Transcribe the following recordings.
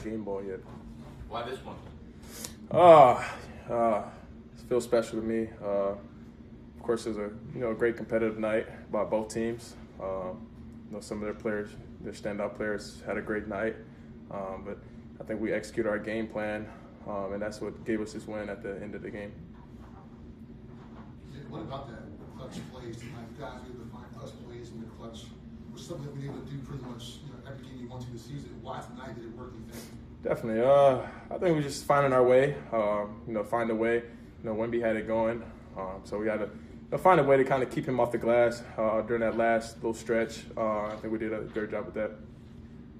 game ball yet. Why this one? It feels special to me. Of course, it was a great competitive night by both teams. Some of their players, their standout players, had a great night. But I think we executed our game plan, and that's what gave us this win at the end of the game. What about that clutch plays tonight? You guys were able to find clutch plays in the clutch, which is something that we've been able to do pretty much every game you want to this season. Why tonight did it work, do you think? Definitely. I think we're just finding our way. Find a way. Wemby had it going, so we had to find a way to kind of keep him off the glass during that last little stretch. I think we did a great job with that.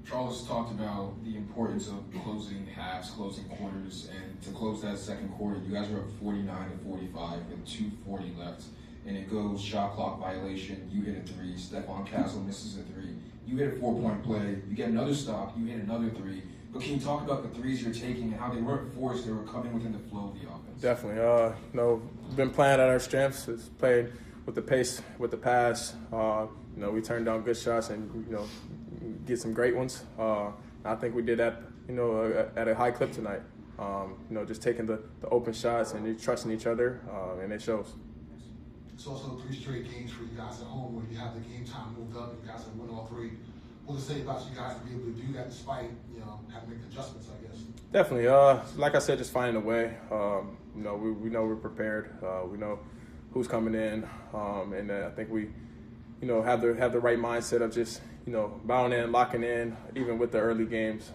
Charles talked about the importance of closing halves, closing quarters, and to close that second quarter, you guys were up 49-45 with 2:40 left, and it goes shot clock violation. You hit a three. Stephon Castle misses a three. You hit a 4-point play. You get another stop. You hit another three. But can you talk about the threes you're taking and how they weren't forced, they were coming within the flow of the offense? Definitely. We've been playing at our strengths. It's playing with the pace, with the pass. We turned down good shots and, get some great ones. I think we did that, at a high clip tonight. Just taking the open shots and trusting each other, and it shows. It's also 3 straight games for you guys at home where you have the game time moved up and you guys have won all 3. What does it say about you guys to be able to do that despite, having to make adjustments, I guess? Definitely. Like I said, just finding a way. We know we're prepared. We know who's coming in, and I think we, have the right mindset of just, bowing in, locking in, even with the early games.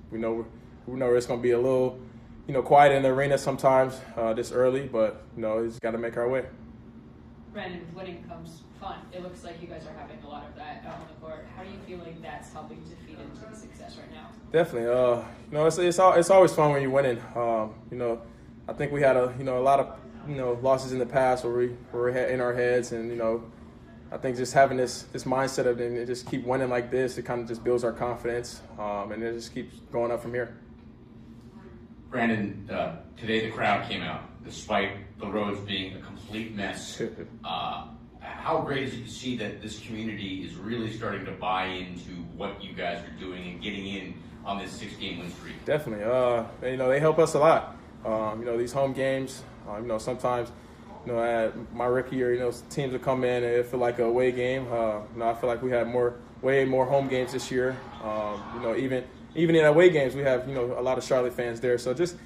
We know it's going to be a little, quiet in the arena sometimes this early, but it's got to make our way. Brandon, with winning comes fun. It looks like you guys are having a lot of that out on the court. How do you feel like that's helping to feed into the success right now? Definitely. It's always fun when you're winning. I think we had a lot of losses in the past where we were in our heads, and I think just having this mindset of it just keep winning like this, it kind of just builds our confidence, and it just keeps going up from here. Brandon, today the crowd came out, despite the roads being a complete mess. How great is it to see that this community is really starting to buy into what you guys are doing and getting in on this 6-game win streak? Definitely. They help us a lot. These home games, sometimes, at my rookie year, teams will come in and it feel like a away game. I feel like we had way more home games this year. Even in away games, we have, a lot of Charlotte fans there. So just,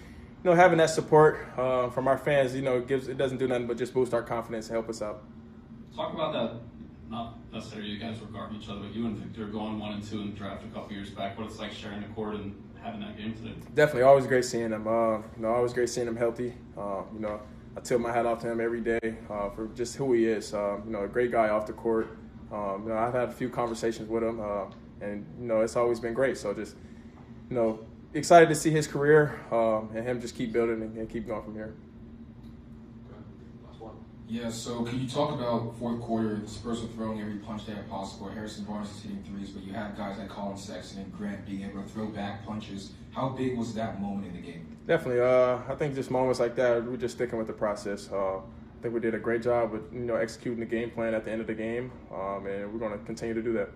having that support from our fans, it doesn't do nothing but just boost our confidence and help us out. Talk about that, not necessarily you guys were guarding each other, but you and Victor going 1 and 2 in the draft a couple years back. What it's like sharing the court and having that game today? Definitely, always great seeing him. Always great seeing him healthy. I tip my hat off to him every day for just who he is. A great guy off the court. I've had a few conversations with him, and it's always been great. So just excited to see his career and him just keep building and keep going from here. Yeah, so can you talk about fourth quarter? The Spurs were throwing every punch they had possible. Harrison Barnes is hitting threes, but you had guys like Colin Sexton and Grant being able to throw back punches. How big was that moment in the game? Definitely. I think just moments like that, we're just sticking with the process. I think we did a great job with executing the game plan at the end of the game, and we're going to continue to do that.